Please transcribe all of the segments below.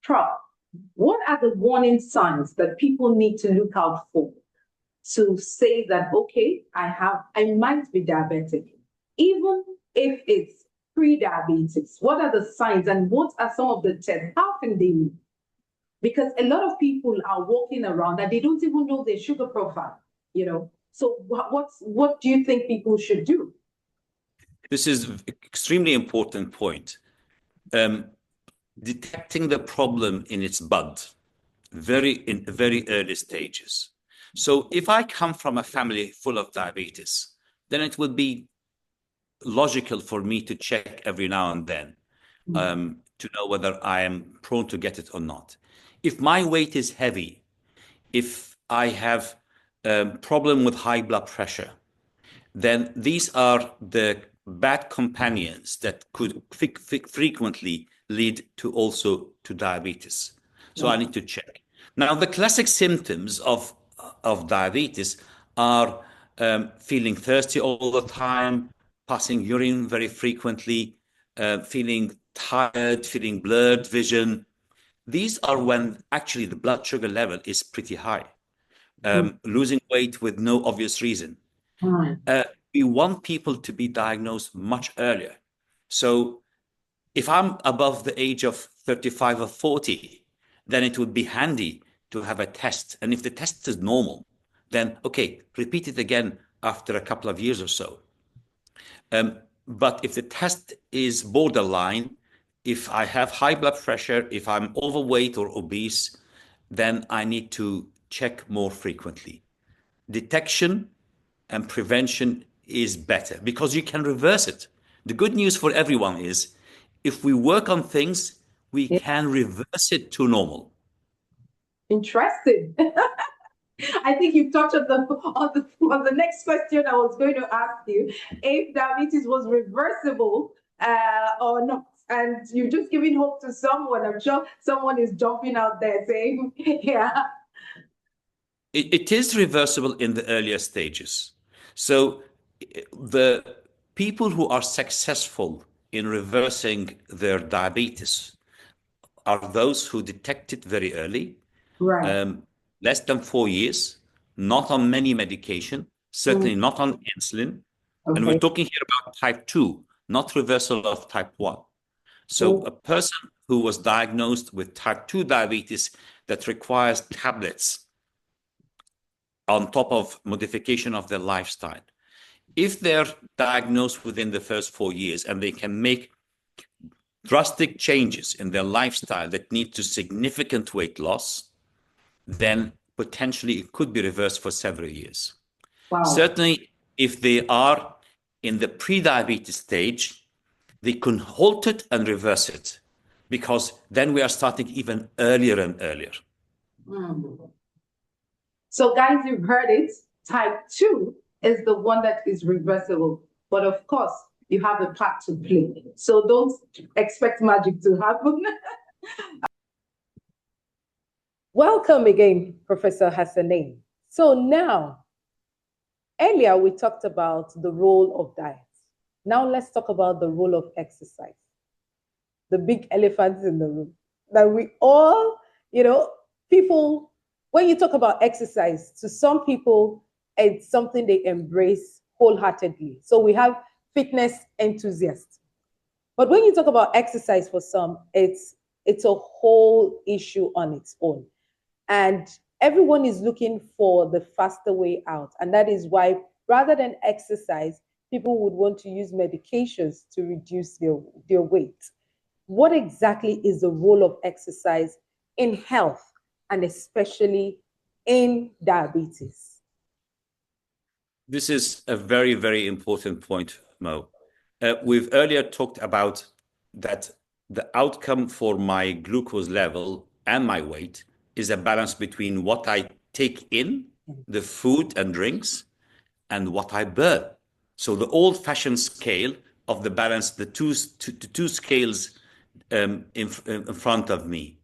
Prof, what are the warning signs that people need to look out for to say that, okay, I might be diabetic, even if it's pre-diabetes? What are the signs and what are some of the tests? How can they know? Because a lot of people are walking around and they don't even know their sugar profile, you know. So what do you think people should do? This is an extremely important point. Detecting the problem in its bud, in very early stages. So if I come from a family full of diabetes, then it would be logical for me to check every now and then to know whether I am prone to get it or not. If my weight is heavy, if I have a problem with high blood pressure, then these are the bad companions that could frequently lead to also to diabetes. So I need to check. Now, the classic symptoms of diabetes are feeling thirsty all the time, passing urine very frequently, feeling tired, feeling blurred vision. These are when actually the blood sugar level is pretty high. Losing weight with no obvious reason. We want people to be diagnosed much earlier. So if I'm above the age of 35 or 40, then it would be handy to have a test. And if the test is normal, then okay, repeat it again after a couple of years or so. But if the test is borderline, if I have high blood pressure, if I'm overweight or obese, then I need to check more frequently. Detection and prevention is better because you can reverse it. The good news for everyone is if we work on things, we can reverse it to normal. Interesting. I think you've touched on the next question I was going to ask you, if diabetes was reversible or not. And you've just given hope to someone. I'm sure someone is jumping out there saying, yeah. It is reversible in the earlier stages. So the people who are successful in reversing their diabetes are those who detect it very early, right. Less than 4 years, not on many medication, certainly not on insulin. Okay. And we're talking here about type 2, not reversal of type 1. So a person who was diagnosed with type 2 diabetes that requires tablets on top of modification of their lifestyle, if they're diagnosed within the first 4 years and they can make drastic changes in their lifestyle that lead to significant weight loss, then potentially it could be reversed for several years. Wow. Certainly, if they are in the pre-diabetes stage, they can halt it and reverse it because then we are starting even earlier and earlier. So guys, you've heard it. Type 2 is the one that is reversible. But of course, you have a part to play. So don't expect magic to happen. Welcome again, Professor Hassanein. So now, earlier we talked about the role of diet. Now let's talk about the role of exercise. The big elephant in the room. That we all, people, when you talk about exercise, to some people, it's something they embrace wholeheartedly. So we have fitness enthusiasts. But when you talk about exercise for some, it's a whole issue on its own. And everyone is looking for the faster way out. And that is why rather than exercise, people would want to use medications to reduce their weight. What exactly is the role of exercise in health and especially in diabetes? This is a very, very important point, Mo. We've earlier talked about that the outcome for my glucose level and my weight is a balance between what I take in, the food and drinks, and what I burn. So the old-fashioned scale of the balance, the two scales in front of me,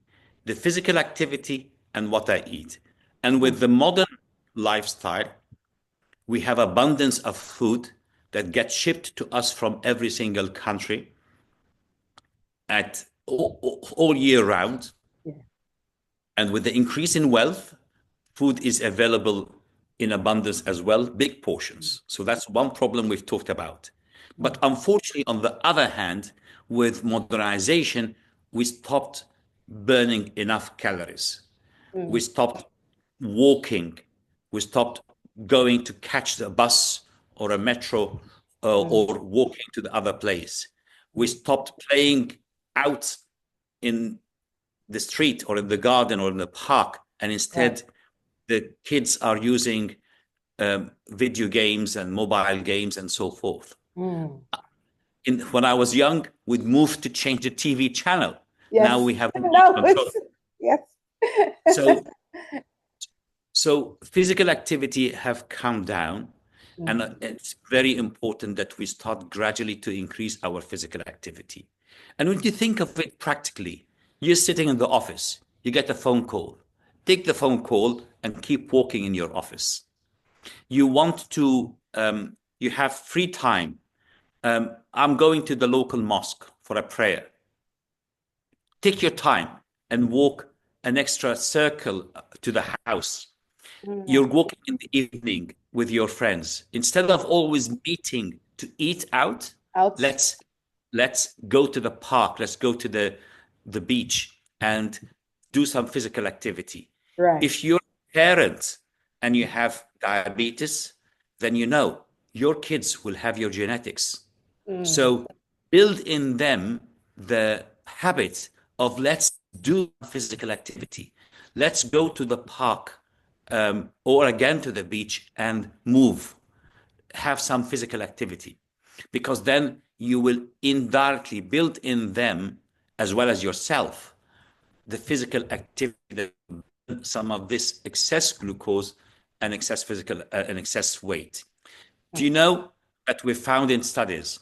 the physical activity and what I eat. And with the modern lifestyle, we have abundance of food that gets shipped to us from every single country at all year round. Yeah. And with the increase in wealth, food is available in abundance as well, big portions. So that's one problem we've talked about. But unfortunately, on the other hand, with modernization, we stopped burning enough calories. We stopped walking. We stopped going to catch the bus or a metro or walking to the other place. We stopped playing out in the street or in the garden or in the park, and instead the kids are using video games and mobile games and so forth. When I was young, we'd move to change the TV channel. Yes. Now we have Now control. yes. So physical activity have come down, and it's very important that we start gradually to increase our physical activity. And when you think of it practically, you're sitting in the office, you get a phone call. Take the phone call and keep walking in your office. You want to, you have free time. I'm going to the local mosque for a prayer. Take your time and walk an extra circle to the house. You're walking in the evening with your friends. Instead of always meeting to eat out, let's go to the park. Let's go to the beach and do some physical activity. Right. If you're a parent and you have diabetes, then you know your kids will have your genetics. So build in them the habit of let's do physical activity. Let's go to the park or again to the beach and move, have some physical activity, because then you will indirectly build in them, as well as yourself, the physical activity, some of this excess glucose and excess weight. Do you know that we found in studies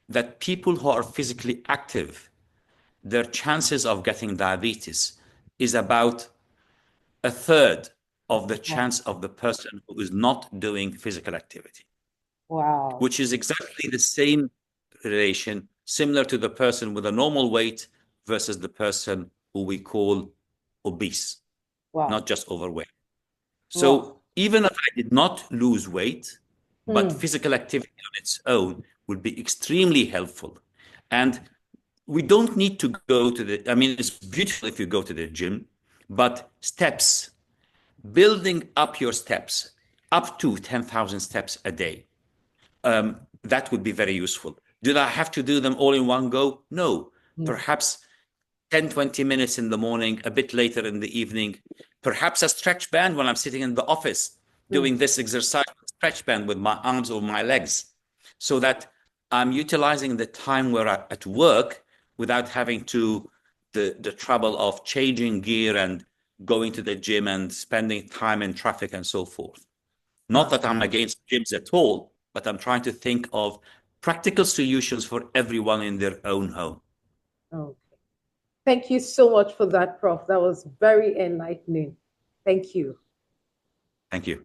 that people who are physically active, their chances of getting diabetes is about a third of the chance of the person who is not doing physical activity. Wow. Which is exactly the same relation, similar to the person with a normal weight versus the person who we call obese, not just overweight. So even if I did not lose weight, but physical activity on its own would be extremely helpful. And we don't need to go to the, I mean, it's beautiful if you go to the gym, but steps, building up your steps up to 10,000 steps a day, that would be very useful. Do I have to do them all in one go? No. Perhaps 10, 20 minutes in the morning, a bit later in the evening, perhaps a stretch band when I'm sitting in the office doing this exercise, stretch band with my arms or my legs, so that I'm utilizing the time where I'm at work without having to the trouble of changing gear and going to the gym and spending time in traffic and so forth. Not that I'm against gyms at all, but I'm trying to think of practical solutions for everyone in their own home. Okay. Thank you so much for that, Prof. That was very enlightening. Thank you. Thank you.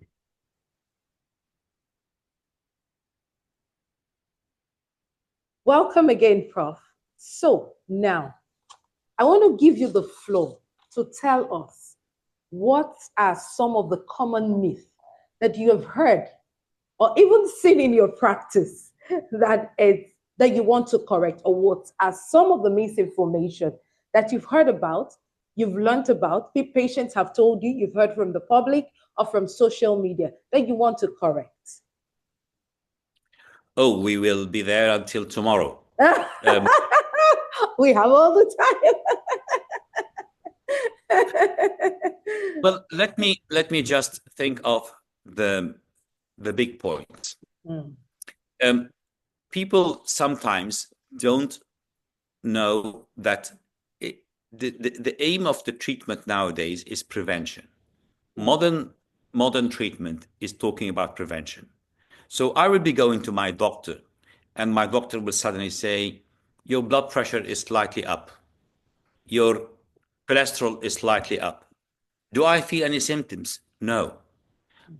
Welcome again, Prof. So now, I want to give you the floor to tell us what are some of the common myths that you have heard or even seen in your practice that you want to correct, or what are some of the misinformation that you've heard about, you've learned about, patients have told you, you've heard from the public or from social media that you want to correct? Oh, we will be there until tomorrow. We have all the time. Well, let me just think of the big points. People sometimes don't know that the aim of the treatment nowadays is prevention. Modern treatment is talking about prevention. So I will be going to my doctor, and my doctor will suddenly say, your blood pressure is slightly up. Your cholesterol is slightly up. Do I feel any symptoms? No.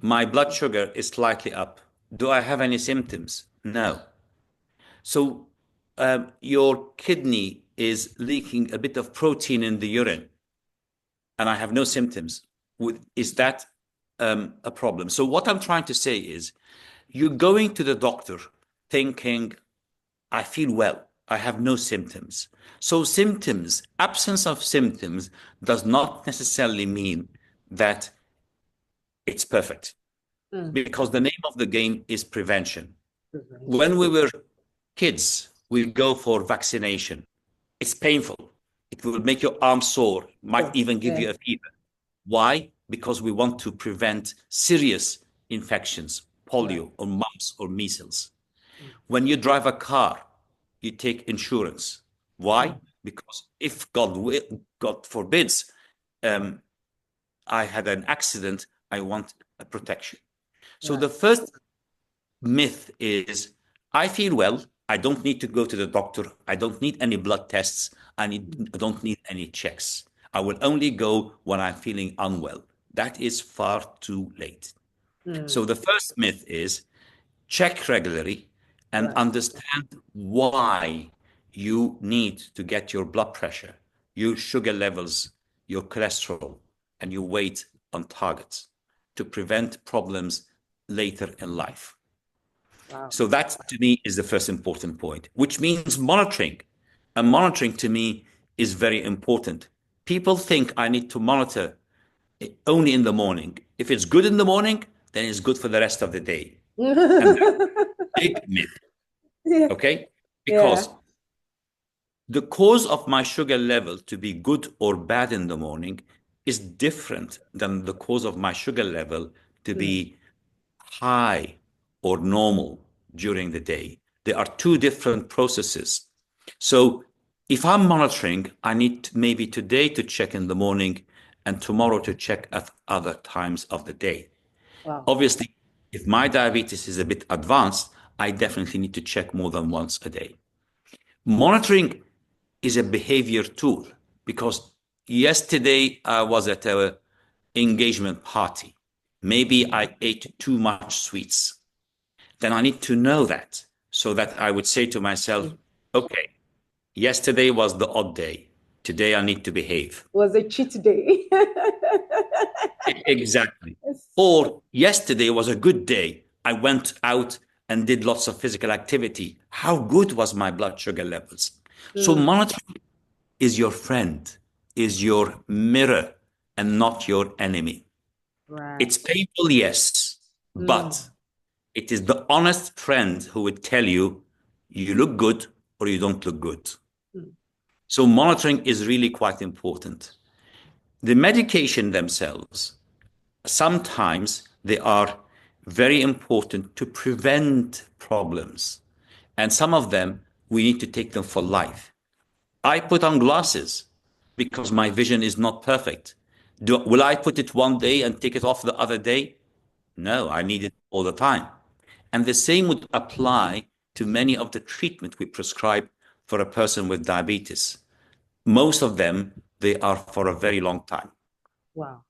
My blood sugar is slightly up. Do I have any symptoms? No. So your kidney is leaking a bit of protein in the urine. and I have no symptoms, is that a problem? So what I'm trying to say is, you're going to the doctor thinking, I feel well, I have no symptoms. So absence of symptoms does not necessarily mean that it's perfect, because the name of the game is prevention. When we were kids, we go for vaccination. It's painful. It will make your arm sore, might even give you a fever. Why? Because we want to prevent serious infections, polio or mumps or measles. When you drive a car, you take insurance. Why? Because if God forbids, I had an accident, I want a protection. So the first myth is, I feel well, I don't need to go to the doctor, I don't need any blood tests, I don't need any checks. I will only go when I'm feeling unwell. That is far too late. So the first myth is, check regularly and understand why you need to get your blood pressure, your sugar levels, your cholesterol, and your weight on target to prevent problems later in life. So that, to me, is the first important point, which means monitoring. And monitoring, to me, is very important. People think I need to monitor only in the morning. If it's good in the morning, then it's good for the rest of the day. And that's a big myth. Okay? Because the cause of my sugar level to be good or bad in the morning is different than the cause of my sugar level to be high or normal during the day. There are two different processes. So if I'm monitoring, I need maybe today to check in the morning and tomorrow to check at other times of the day. Obviously, if my diabetes is a bit advanced, I definitely need to check more than once a day. Monitoring is a behavior tool, because yesterday I was at an engagement party. Maybe I ate too much sweets. Then I need to know that, so that I would say to myself, okay, yesterday was the odd day. Today I need to behave. Was a cheat day. Exactly. Or yesterday was a good day. I went out and did lots of physical activity. How good was my blood sugar levels? So monitoring is your friend, is your mirror, and not your enemy. It's painful, yes, but it is the honest friend who would tell you, you look good or you don't look good. So monitoring is really quite important. The medication themselves, sometimes they are very important to prevent problems. And some of them, we need to take them for life. I put on glasses because my vision is not perfect. Will I put it one day and take it off the other day? No, I need it all the time. And the same would apply to many of the treatment we prescribe for a person with diabetes. Most of them, they are for a very long time. Wow.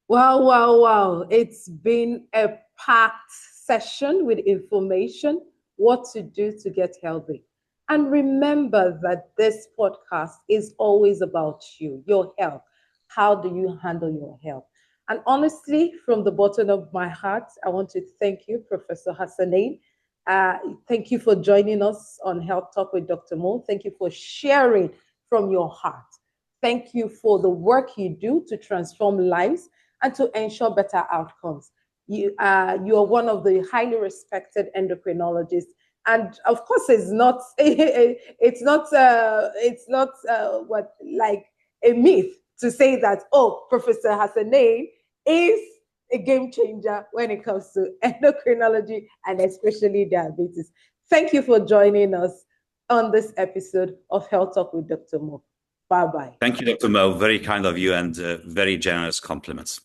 Wow. It's been a packed session with information, what to do to get healthy. And remember that this podcast is always about you, your health. How do you handle your health? And honestly, from the bottom of my heart, I want to thank you, Professor Hassanein. Thank you for joining us on Health Talk with Dr. Mo. Thank you for sharing from your heart. Thank you for the work you do to transform lives and to ensure better outcomes. You are one of the highly respected endocrinologists, and of course, it's not what, like, a myth to say that, oh, Professor Hassanein is a game changer when it comes to endocrinology and especially diabetes. Thank you for joining us on this episode of Health Talk with Dr. Mo. Bye-bye. Thank you, Dr. Mo. Very kind of you, and very generous compliments.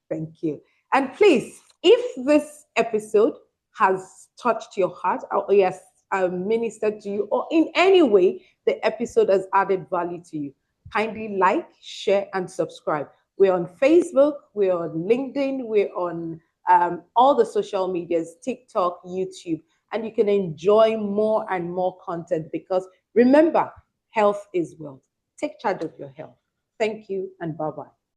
Thank you. And please, if this episode has touched your heart, or yes, ministered to you, or in any way the episode has added value to you, kindly like, share, and subscribe. We're on Facebook, we're on LinkedIn, we're on all the social medias, TikTok, YouTube, and you can enjoy more and more content, because remember, health is wealth. Take charge of your health. Thank you and bye-bye.